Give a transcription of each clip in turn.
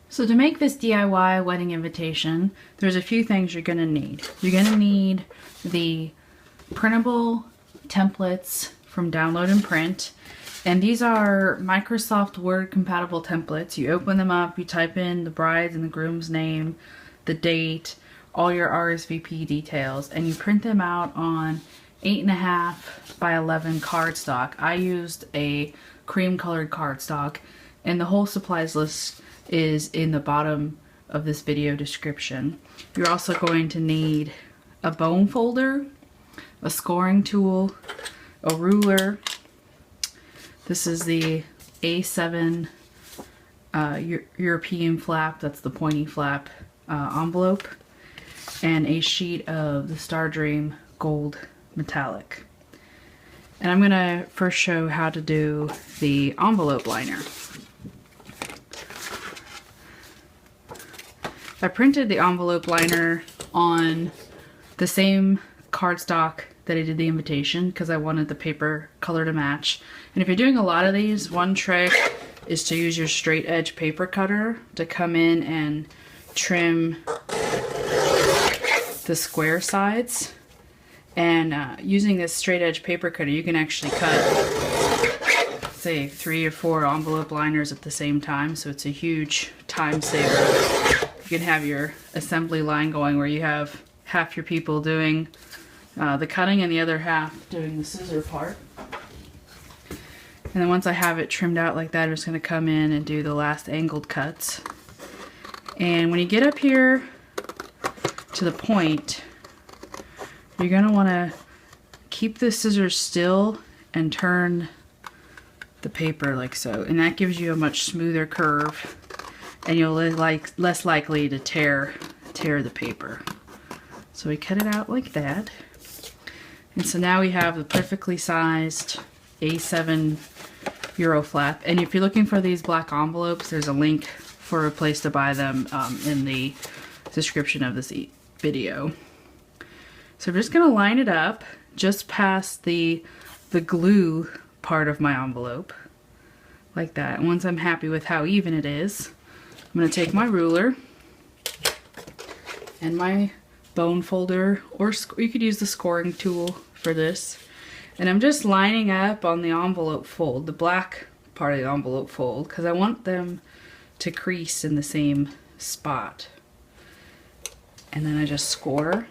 So to make this DIY wedding invitation, there's a few things you're going to need. You're going to need the printable templates from Download and Print. And these are Microsoft Word compatible templates. You open them up, you type in the bride's and the groom's name, the date, all your RSVP details, and you print them out on 8.5 by 11 cardstock. I used a cream colored cardstock, and the whole supplies list is in the bottom of this video description. You're also going to need a bone folder, a scoring tool, a ruler. This is the A7 European flap, that's the pointy flap envelope, and a sheet of the Star Dream Gold Metallic. And I'm gonna first show how to do the envelope liner. I printed the envelope liner on the same cardstock that I did the invitation because I wanted the paper color to match. And if you're doing a lot of these, one trick is to use your straight edge paper cutter to come in and trim the square sides. And using this straight edge paper cutter, you can actually cut, say, 3 or 4 envelope liners at the same time, so it's a huge time saver. You can have your assembly line going where you have half your people doing the cutting and the other half doing the scissor part. And then once I have it trimmed out like that, I'm just going to come in and do the last angled cuts. And when you get up here to the point, you're going to want to keep the scissors still and turn the paper like so. And that gives you a much smoother curve, and you'll less likely to tear the paper. So we cut it out like that. And so now we have the perfectly sized A7 Euro flap. And if you're looking for these black envelopes, there's a link for a place to buy them in the description of this video. So I'm just going to line it up just past the glue part of my envelope, like that. And once I'm happy with how even it is, I'm going to take my ruler and my bone folder, or you could use the scoring tool for this. And I'm just lining up on the envelope fold, the black part of the envelope fold, because I want them to crease in the same spot. And then I just score.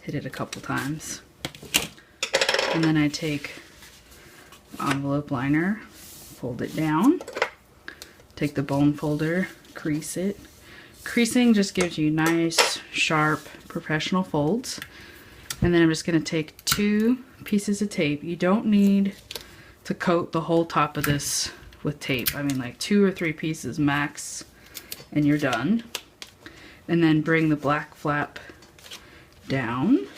Hit it a couple times. And then I take the envelope liner, fold it down, take the bone folder, crease it. Creasing just gives you nice, sharp, professional folds. And then I'm just going to take 2 pieces of tape. You don't need to coat the whole top of this with tape. I mean, like 2 or 3 pieces max, and you're done. And then bring the black flap down,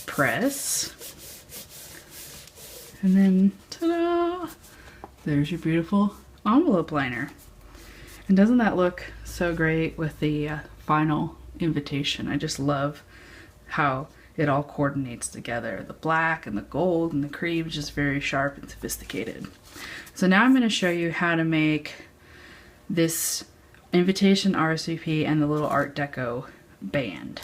press, and then ta-da! There's your beautiful envelope liner. And doesn't that look so great with the final invitation? I just love how it all coordinates together. The black and the gold and the cream is just very sharp and sophisticated. So now I'm going to show you how to make this invitation RSVP and the little ArtDeco band.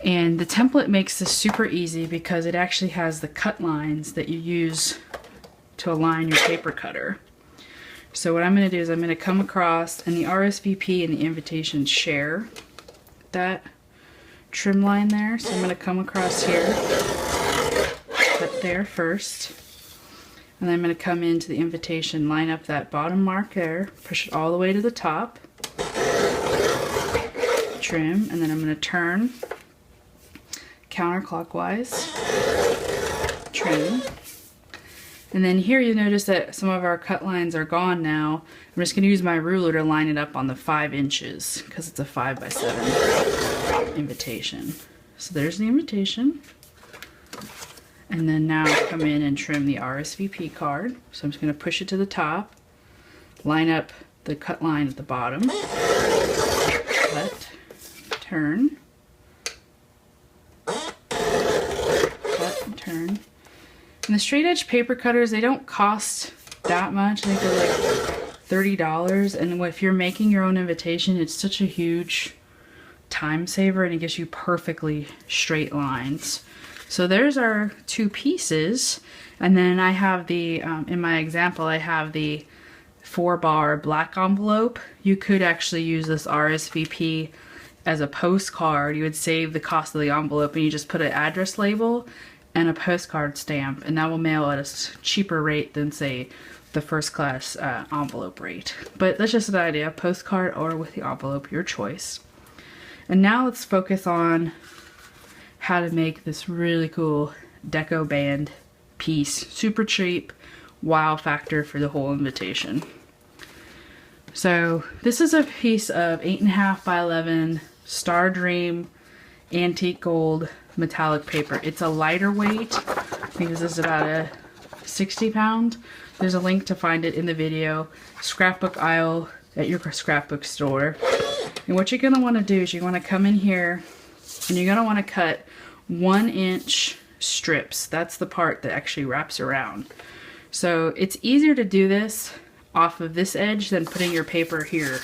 And the template makes this super easy because it actually has the cut lines that you use to align your paper cutter. So what I'm going to do is I'm going to come across, and the RSVP and the invitation share that trim line there. So I'm going to come across here, cut there first, and then I'm going to come into the invitation, line up that bottom mark there, push it all the way to the top, trim, and then I'm going to turn counterclockwise, trim. And then here you notice that some of our cut lines are gone now. I'm just going to use my ruler to line it up on the 5 inches because it's a 5 by 7 invitation. So there's the invitation. And then now come in and trim the RSVP card. So I'm just going to push it to the top, line up the cut line at the bottom, cut, turn, cut and turn. And the straight edge paper cutters, they don't cost that much. I think they're like $30. And if you're making your own invitation, it's such a huge time saver, and it gives you perfectly straight lines. So there's our 2 pieces. And then I have the, in my example, I have the 4-bar black envelope. You could actually use this RSVP as a postcard. You would save the cost of the envelope and you just put an address label and a postcard stamp, and that will mail at a cheaper rate than, say, the first class envelope rate. But that's just an idea, postcard or with the envelope, your choice. And now let's focus on how to make this really cool deco band piece. Super cheap, wow factor for the whole invitation. So this is a piece of 8.5 by 11 Star Dream antique gold metallic paper. It's a lighter weight. I think this is about a 60 pound. There's a link to find it in the video. Scrapbook aisle at your scrapbook store. And what you're going to want to do is you want to come in here and you're going to want to cut 1-inch strips. That's the part that actually wraps around. So it's easier to do this off of this edge than putting your paper here.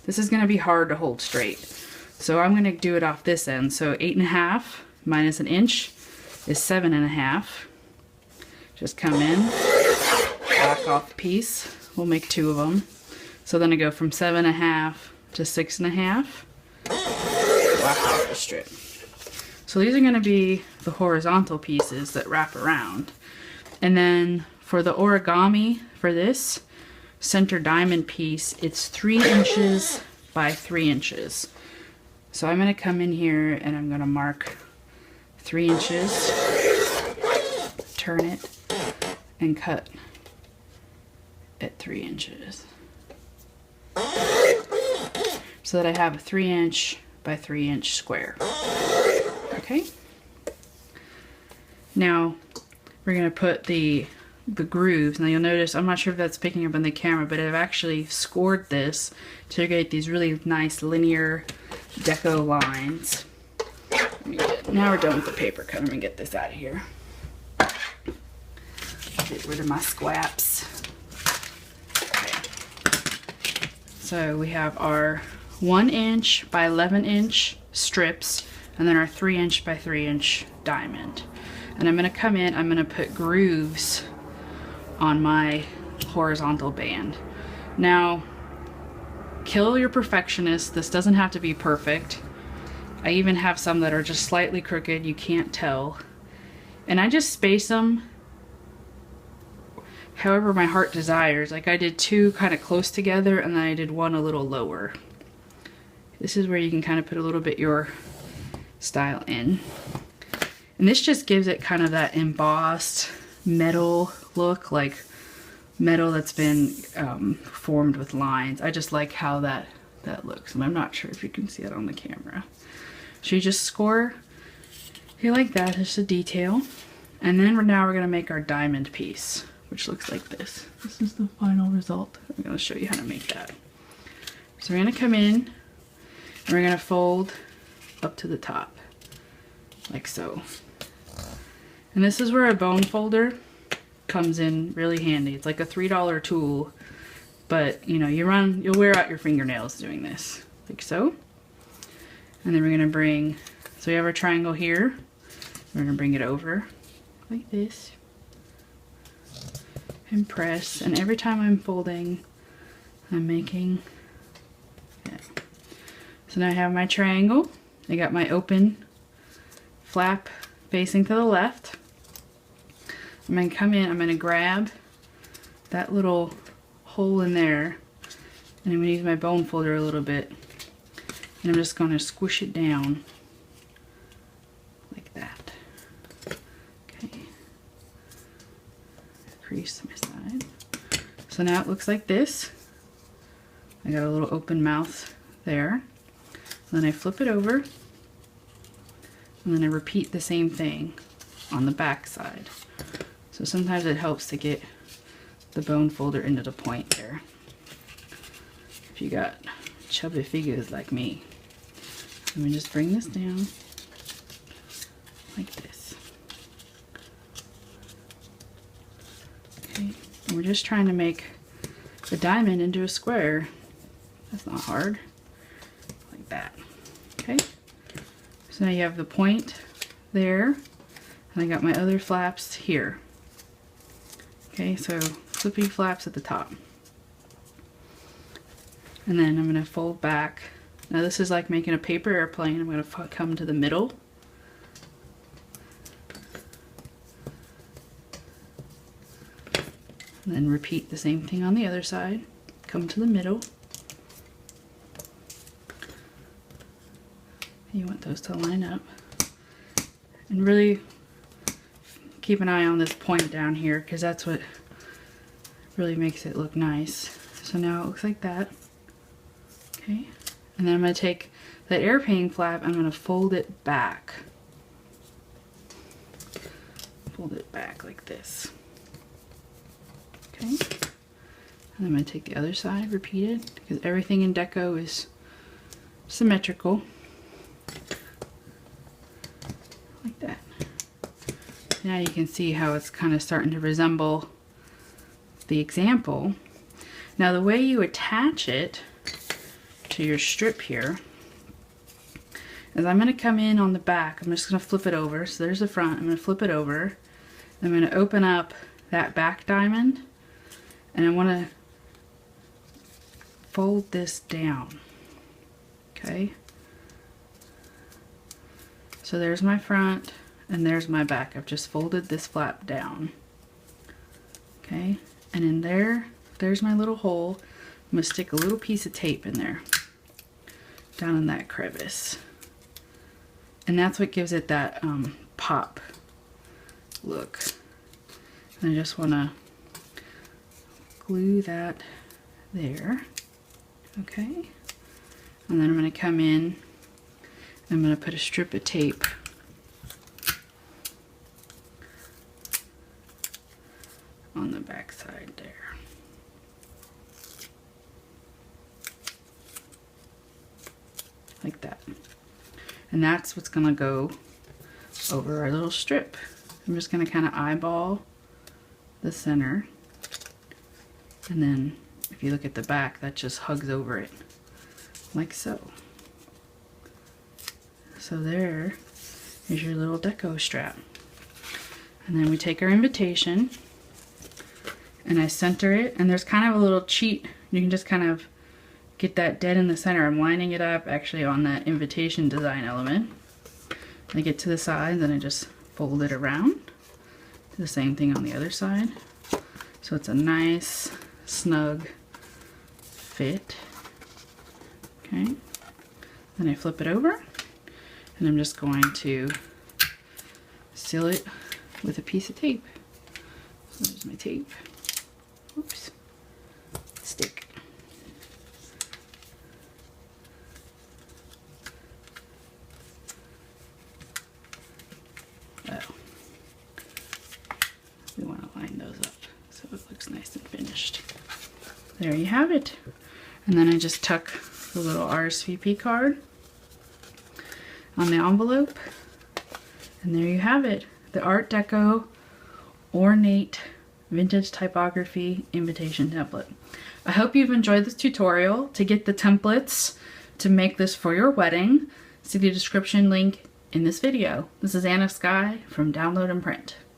This is going to be hard to hold straight. So I'm going to do it off this end. So 8.5 minus 1 inch is 7.5. Just come in, back off a piece. We'll make 2 of them. So then I go from 7.5 to 6.5. Whack off the strip. So these are going to be the horizontal pieces that wrap around. And then for the origami, for this center diamond piece, it's 3 inches by 3 inches. So I'm going to come in here and I'm going to mark 3 inches, turn it, and cut at 3 inches. So that I have a 3-inch by 3-inch square. Okay? Now, we're going to put the grooves. Now you'll notice, I'm not sure if that's picking up on the camera, but I've actually scored this to get these really nice linear deco lines. Now we're done with the paper cut. Let me get this out of here. Get rid of my squaps. Okay. So we have our 1-inch by 11-inch strips, and then our 3-inch by 3-inch diamond. And I'm going to come in, I'm going to put grooves on my horizontal band. Now, kill your perfectionist. This doesn't have to be perfect. I even have some that are just slightly crooked, you can't tell. And I just space them however my heart desires. Like I did 2 kind of close together, and then I did 1 a little lower. This is where you can kind of put a little bit your style in. And this just gives it kind of that embossed metal look, like metal that's been formed with lines. I just like how that looks, and I'm not sure if you can see it on the camera. So you just score here like that, just a detail. And then now we're going to make our diamond piece, which looks like this. This is the final result. I'm going to show you how to make that. So we're going to come in and we're going to fold up to the top, like so. And this is where a bone folder comes in really handy. It's like a $3 tool, but you know, you'll wear out your fingernails doing this, like so. And then we're gonna bring, so we have our triangle here. We're gonna bring it over like this and press. And every time I'm folding, I'm making, yeah. So now I have my triangle. I got my open flap facing to the left. I'm going to come in, I'm going to grab that little hole in there, and I'm going to use my bone folder a little bit, and I'm just going to squish it down like that. Okay. Crease my side. So now it looks like this. I got a little open mouth there. Then I flip it over, and then I repeat the same thing on the back side. So sometimes it helps to get the bone folder into the point there, if you got chubby figures like me. Let me just bring this down like this. Okay, And we're just trying to make the diamond into a square. That's not hard. Like that. Okay. So now you have the point there. And I got my other flaps here. Okay, so flippy flaps at the top. And then I'm going to fold back. Now this is like making a paper airplane. I'm going to come to the middle. And then repeat the same thing on the other side. Come to the middle. You want those to line up. And really keep an eye on this point down here because that's what really makes it look nice. So now it looks like that. Okay. And then I'm going to take that airplane flap, I'm going to fold it back. Fold it back like this. Okay. And I'm going to take the other side, repeat it, because everything in deco is symmetrical. Like that. Now you can see how it's kind of starting to resemble the example. Now the way you attach it to your strip here is I'm going to come in on the back. I'm just going to flip it over. So there's the front. I'm going to flip it over. I'm going to open up that back diamond and I want to fold this down. Okay. So there's my front and there's my back. I've just folded this flap down. Okay. And in there's my little hole. I'm going to stick a little piece of tape in there. Down in that crevice. And that's what gives it that pop look. And I just want to glue that there. Okay. And then I'm going to come in. I'm going to put a strip of tape on the back side there. Like that. And that's what's going to go over our little strip. I'm just going to kind of eyeball the center. And then if you look at the back, that just hugs over it. Like so. So there is your little deco strap. And then we take our invitation and I center it. And there's kind of a little cheat. You can just kind of get that dead in the center. I'm lining it up actually on that invitation design element. I get to the sides and I just fold it around. Do the same thing on the other side. So it's a nice, snug fit. Okay. Then I flip it over and I'm just going to seal it with a piece of tape. So there's my tape. Oops. Stick. We want to line those up so it looks nice and finished. There you have it. And then I just tuck the little RSVP card on the envelope. And there you have it. The ArtDeco Ornate Vintage Typography Invitation Template. I hope you've enjoyed this tutorial. To get the templates to make this for your wedding, see the description link in this video. This is Anna Skye from Download and Print.